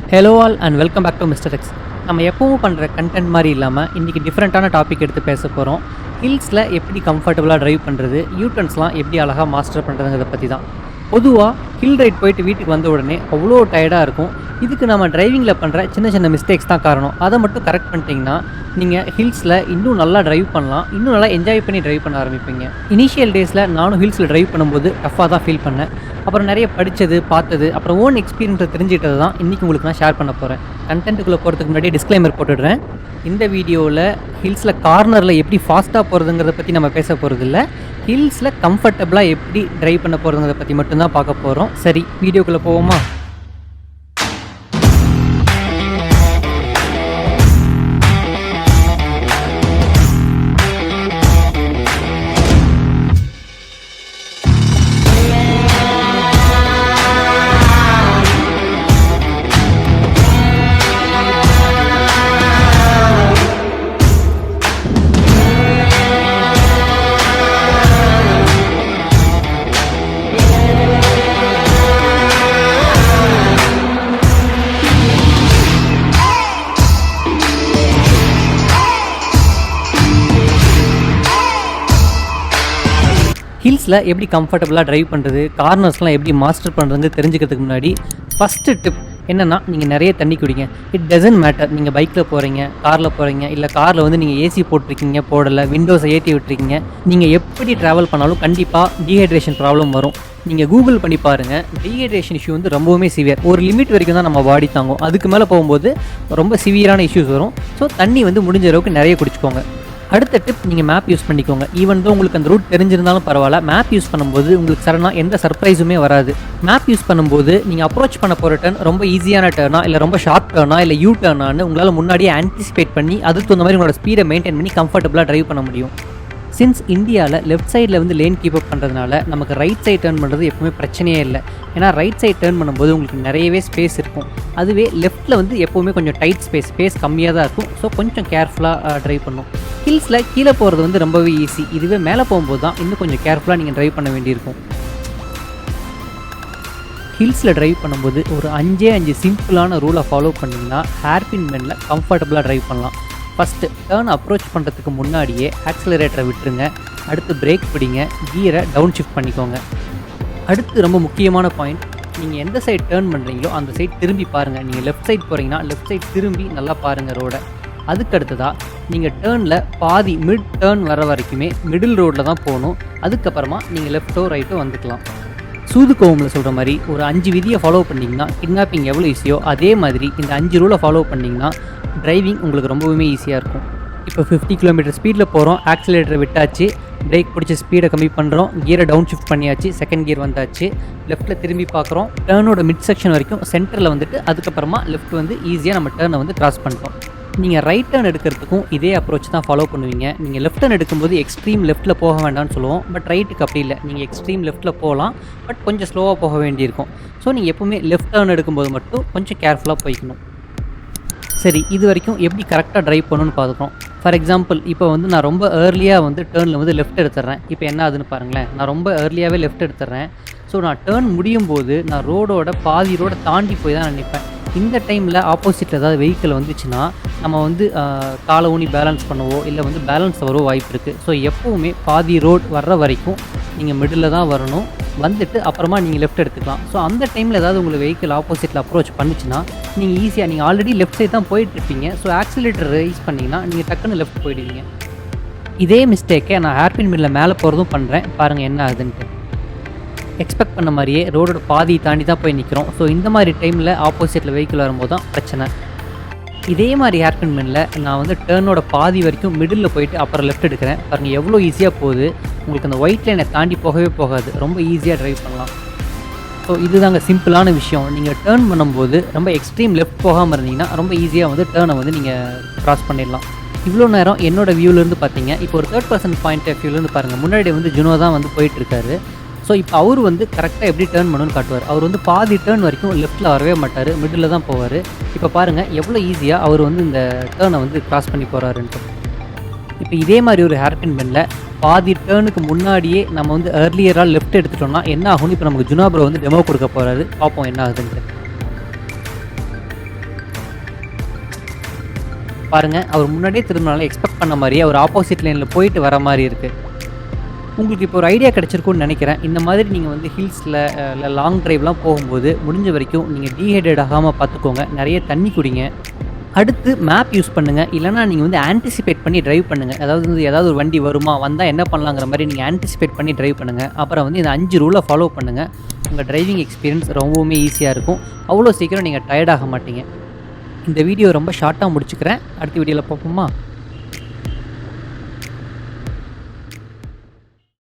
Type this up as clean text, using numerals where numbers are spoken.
Hello all and welcome back to mister X. நம்ம எப்பவும் பண்ணுற கண்டென்ட் மாதிரி இல்லாமல் இன்றைக்கி டிஃப்ரெண்ட்டான டாபிக் எடுத்து பேச போகிறோம். ஹில்ஸில் எப்படி கம்ஃபர்டபுளாக ட்ரைவ் பண்ணுறது, யூட்டர்ன்ஸ்லாம் எப்படி அழகாக மாஸ்டர் பண்ணுறதுங்கிறத பற்றி தான். பொதுவாக ஹில் ரைட் போயிட்டு வீட்டுக்கு வந்த உடனே அவ்வளோ டயர்டாக இருக்கும். இதுக்கு நம்ம டிரைவிங்கில் பண்ணுற சின்ன சின்ன மிஸ்டேக்ஸ் தான் காரணம். அதை மட்டும் கரெக்ட் பண்ணிட்டீங்கன்னா நீங்கள் ஹில்ஸில் இன்னும் நல்லா ட்ரைவ் பண்ணலாம், இன்னும் நல்லா என்ஜாய் பண்ணி ட்ரைவ் பண்ண ஆரம்பிப்பீங்க. இனிஷியல் டேஸில் நானும் ஹில்ஸில் ட்ரைவ் பண்ணும்போது டஃப்பாக தான் ஃபீல் பண்ணேன். அப்புறம் நிறைய படித்தது, பார்த்தது, அப்புறம் ஓன் எக்ஸ்பீரியன்ஸை தெரிஞ்சுக்கிட்டது தான் இன்றைக்கி உங்களுக்கு நான் ஷேர் பண்ண போகிறேன். கண்டென்ட்டுக்குள்ளே போகிறதுக்கு முன்னாடி டிஸ்க்ளைமர் போட்டுடுறேன். இந்த வீடியோவில் ஹில்ஸில் கார்னரில் எப்படி ஃபாஸ்ட்டாக போகிறதுங்கிறத பற்றி நம்ம பேச போகிறது இல்லை. ஹில்ஸில் கம்ஃபர்டபுளாக எப்படி ட்ரைவ் பண்ண போகிறதுங்கிறத பற்றி மட்டும்தான் பார்க்க போகிறோம். சரி, வீடியோக்குள்ளே போவோமா? ஹில்ஸில் எப்படி கம்ஃபர்டபுளாக ட்ரைவ் பண்ணுறது, கார்னர்ஸ்லாம் எப்படி மாஸ்டர் பண்ணுறது தெரிஞ்சுக்கிறதுக்கு முன்னாடி ஃபஸ்ட்டு டிப் என்னென்னா, நீங்கள் நிறைய தண்ணி குடிங்க. இட் டசன்ட் மேட்டர் நீங்கள் பைக்கில் போகிறீங்க, காரில் போகிறீங்க, இல்லை காரில் வந்து நீங்கள் ஏசி போட்டிருக்கீங்க, போடலை, விண்டோஸை ஏற்றி விட்டுருக்கீங்க. நீங்கள் எப்படி ட்ராவல் பண்ணாலும் கண்டிப்பாக டீஹைட்ரேஷன் ப்ராப்ளம் வரும். நீங்கள் கூகுள் பண்ணி பாருங்கள், டீஹைட்ரேஷன் இஷ்யூ வந்து ரொம்பவுமே சிவியர். ஒரு லிமிட் வரைக்கும் தான் நம்ம பாடி தாங்கும், அதுக்கு மேலே போகும்போது ரொம்ப சிவியரான இஷ்யூஸ் வரும். ஸோ தண்ணி வந்து முடிஞ்ச அளவுக்கு நிறைய குடிச்சிக்கோங்க. அடுத்த டிப், நீங்கள் மேப் யூஸ் பண்ணிக்கோங்க. ஈவன் தான் உங்களுக்கு அந்த ரூட் தெரிஞ்சிருந்தாலும் பரவாயில்ல, மேப் யூஸ் பண்ணும்போது உங்களுக்கு சடனாக எந்த சர்ப்ரைஸுமே வராது. மேப் யூஸ் பண்ணும்போது நீங்கள் அப்ரோச் பண்ண போகிற டர்ன் ரொம்ப ஈஸியான டர்னா, இல்லை ரொம்ப ஷார்ட் டர்னா, இல்லை யூ டர்னான்னு உங்களால் முன்னாடியே ஆன்டிசிபேட் பண்ணி அதுக்கு தகுந்த மாதிரி உங்களோட ஸ்பீடை மெயின்டைன் பண்ணி கம்ஃபர்டபுளாக ட்ரைவ் பண்ண முடியும். சின்ஸ் இந்தியாவில் லெஃப்ட் சைடில் வந்து லேன் கீப் அப் பண்ணுறதுனால நமக்கு ரைட் சைட் டர்ன் பண்ணுறது எப்பவுமே பிரச்சனையே இல்லை. ஏன்னா ரைட் சைட் டர்ன் பண்ணும்போது உங்களுக்கு நிறையவே ஸ்பேஸ் இருக்கும். அதுவே லெஃப்ட்டில் வந்து எப்போவுமே கொஞ்சம் டைட் ஸ்பேஸ் கம்மியாக தான் இருக்கும். ஸோ கொஞ்சம் கேர்ஃபுல்லாக ட்ரைவ் பண்ணும். ஹில்ஸில் கீழே போகிறது வந்து ரொம்பவே ஈஸி. இதுவே மேலே போகும்போது தான் இன்னும் கொஞ்சம் கேர்ஃபுல்லாக நீங்கள் ட்ரைவ் பண்ண வேண்டியிருக்கும். ஹில்ஸில் ட்ரைவ் பண்ணும்போது ஒரு 5 சிம்பிளான ரூலை ஃபாலோ பண்ணிங்கன்னா ஹேர்பின் பெண்டில் கம்ஃபர்டபுளாக ட்ரைவ் பண்ணலாம். ஃபஸ்ட்டு டர்ன் அப்ரோச் பண்ணுறதுக்கு முன்னாடியே ஆக்சிலரேட்டரை விட்டுருங்க. அடுத்து பிரேக் பிடிங்க, கியரை டவுன் ஷிஃப்ட் பண்ணிக்கோங்க. அடுத்து ரொம்ப முக்கியமான பாயிண்ட், நீங்கள் எந்த சைட் டர்ன் பண்ணுறீங்களோ அந்த சைட் திரும்பி பாருங்கள். நீங்கள் லெஃப்ட் சைட் போகிறீங்கன்னா லெஃப்ட் சைட் திரும்பி நல்லா பாருங்கள் ரோடை. அதுக்கு அடுத்ததாக நீங்கள் டேர்னில் பாதி மிட் டேர்ன் வர வரைக்குமே மிடில் ரோட்டில் தான் போகணும். அதுக்கப்புறமா நீங்கள் லெஃப்ட்டோ ரைட்டோ வந்துக்கலாம். சூதுகோவமில் சொல்கிற மாதிரி ஒரு 5 விதியை ஃபாலோ பண்ணிங்கன்னா கிட்னாப்பிங் எவ்வளோ ஈஸியோ அதே மாதிரி இந்த 5 ரூலை ஃபாலோ பண்ணிங்கன்னா டிரைவிங் உங்களுக்கு ரொம்பவுமே ஈஸியாக இருக்கும். இப்போ 50 கிலோமீட்டர் ஸ்பீடில் போகிறோம், ஆக்சிலேட்டரை விட்டாச்சு, பிரேக் பிடிச்சி ஸ்பீடை கம்மி பண்ணுறோம், கியரை டவுன் ஷிஃப்ட் பண்ணியாச்சு, செகண்ட் கியர் வந்தாச்சு, லெஃப்ட்டில் திரும்பி பார்க்குறோம், டேர்னோட மிட் செக்ஷன் வரைக்கும் சென்டரில் வந்துட்டு அதுக்கப்புறமா லெஃப்ட் வந்து ஈஸியாக நம்ம டேர்னை வந்து கிராஸ் பண்ணிட்டோம். நீங்கள் ரைட் டர்ன் எடுக்கிறதுக்கும் இதே அப்ரோச் தான் ஃபாலோ பண்ணுவீங்க. நீங்கள் லெஃப்ட் டர்ன் எடுக்கும்போது எக்ஸ்ட்ரீம் லெஃப்ட்டில் போக வேண்டாம்னு சொல்லுவோம். பட் ரைட்டுக்கு அப்படி இல்லை, நீங்கள் எக்ஸ்ட்ரீம் லெஃப்ட்டில் போகலாம், பட் கொஞ்சம் ஸ்லோவாக போக வேண்டியிருக்கும். ஸோ நீங்கள் எப்போவுமே லெஃப்ட் டர்ன் எடுக்கும்போது மட்டும் கொஞ்சம் கேர்ஃபுல்லாக போய்க்கணும். சரி, இது வரைக்கும் எப்படி கரெக்டாக ட்ரைவ் பண்ணணும்னு பார்த்துக்கிறோம். ஃபார் எக்ஸாம்பிள், இப்போ வந்து நான் ரொம்ப ஏர்லியாக வந்து டேர்னில் வந்து லெஃப்ட் எடுத்துடுறேன். இப்போ என்ன ஆகுதுன்னு பாருங்களேன், நான் ரொம்ப ஏர்லியாகவே லெஃப்ட் எடுத்துடுறேன். ஸோ நான் டேர்ன் முடியும் போது நான் ரோடோட பாதி ரோடை தாண்டி போய் தான் நினைப்பேன். இந்த டைமில் ஆப்போசிட்டில் ஏதாவது வெஹிக்கிள் வந்துச்சுன்னா நம்ம வந்து காலை ஊனி பேலன்ஸ் பண்ணவோ இல்லை வந்து பேலன்ஸ் வரவோ வாய்ப்பு இருக்குது. ஸோ எப்போவுமே பாதி ரோட் வர்ற வரைக்கும் நீங்கள் மிடில் தான் வரணும். வந்துட்டு அப்புறமா நீங்கள் லெஃப்ட் எடுத்துக்கலாம். ஸோ அந்த டைமில் ஏதாவது உங்களுக்கு வெஹிக்கிள் ஆப்போசிட்டில் அப்ரோச் பண்ணிச்சுன்னா நீங்கள் ஈஸியாக, நீங்கள் ஆல்ரெடி லெஃப்ட் சைட் தான் போயிட்டுருப்பீங்க. ஸோ ஆக்சிலேட்டர் ரைஸ் பண்ணிங்கன்னா நீங்கள் டக்குன்னு லெஃப்ட் போயிடுவீங்க. இதே மிஸ்டேக்கை நான் ஹேர்பின் மில்லில் மேலே போகிறதும் பண்ணுறேன். பாருங்கள் என்ன ஆகுதுன்ட்டு. எக்ஸ்பெக்ட் பண்ண மாதிரியே ரோடோட பாதி தாண்டி தான் போய் நிற்கிறோம். ஸோ இந்த மாதிரி டைமில் ஆப்போசிட்டில் வெஹிக்கிள் வரும்போது தான் பிரச்சனை. இதே மாதிரி ஹேர்பின் மில்லில் நான் வந்து டேர்னோட பாதி வரைக்கும் மிடில் போயிட்டு அப்புறம் லெஃப்ட் எடுக்கிறேன். பாருங்கள் எவ்வளோ ஈஸியாக போகுது. உங்களுக்கு அந்த ஒயிட் லைனை தாண்டி போகவே போகாது, ரொம்ப ஈஸியாக ட்ரைவ் பண்ணலாம். ஸோ இதுதாங்க சிம்பிளான விஷயம். நீங்கள் டேர்ன் பண்ணும்போது ரொம்ப எக்ஸ்ட்ரீம் லெஃப்ட் போகாமல் இருந்தீங்கன்னா ரொம்ப ஈஸியாக வந்து டேர்னை வந்து நீங்கள் க்ராஸ் பண்ணிடலாம். இவ்வளோ நேரம் என்னோடய வியூவிலேருந்து பார்த்தீங்க. இப்போ ஒரு 3rd person பாயிண்ட் ஆஃப் வியூலேருந்து பாருங்கள். முன்னாடி வந்து ஜுனோ தான் வந்து போயிட்டுருக்காரு. ஸோ இப்போ அவர் வந்து கரெக்டாக எப்படி டேர்ன் பண்ணணும்னு காட்டுவார். அவர் வந்து பாதி டேர்ன் வரைக்கும் லெஃப்ட்டில் வரவே மாட்டார், மிடில் தான் போவார். இப்போ பாருங்கள் எவ்வளோ ஈஸியாக அவர் வந்து இந்த டேர்னை வந்து கிராஸ் பண்ணி போகிறாருன்ட்டு. இப்போ இதே மாதிரி ஒரு ஹேர்பின் பெண்டில் பாதி டேர்னுக்கு முன்னாடியே நம்ம வந்து ஏர்லியராக லெஃப்ட் எடுத்துட்டோம்னா என்ன ஆகும்னு இப்போ நமக்கு ஜுனா ப்ரோ வந்து டெமோ கொடுக்க போகிறாரு. பார்ப்போம் என்ன ஆகுதுன்ட்டு. பாருங்கள், அவர் முன்னாடியே திரும்பினால எக்ஸ்பெக்ட் பண்ண மாதிரியே அவர் ஆப்போசிட் லைனில் போயிட்டு வர மாதிரி இருக்குது. உங்களுக்கு இப்போ ஒரு ஐடியா கிடச்சிருக்குன்னு நினைக்கிறேன். இந்த மாதிரி நீங்கள் வந்து ஹில்ஸில் இல்லை லாங் ட்ரைவ்லாம் போகும்போது முடிஞ்ச வரைக்கும் நீங்கள் டீஹைட்ரேட் ஆகாமல் பார்த்துக்கோங்க. நிறைய தண்ணி குடிங்க. அடுத்து மேப் யூஸ் பண்ணுங்கள். இல்லைனா நீங்கள் வந்து ஆன்டிசிபேட் பண்ணி ட்ரைவ் பண்ணுங்கள். அதாவது வந்து ஏதாவது ஒரு வண்டி வருமா, வந்தால் என்ன பண்ணலாங்கிற மாதிரி நீங்கள் ஆன்டிசிபேட் பண்ணி ட்ரைவ் பண்ணுங்கள். அப்புறம் வந்து இந்த 5 ரூலை ஃபாலோ பண்ணுங்கள். உங்கள் டிரைவிங் எக்ஸ்பீரியன்ஸ் ரொம்பவுமே ஈஸியாக இருக்கும். அவ்வளோ சீக்கிரம் நீங்கள் டயர்ட் ஆக மாட்டீங்க. இந்த வீடியோ ரொம்ப ஷார்ட்டாக முடிச்சுக்கிறேன். அடுத்த வீடியோவில் பார்ப்போமா?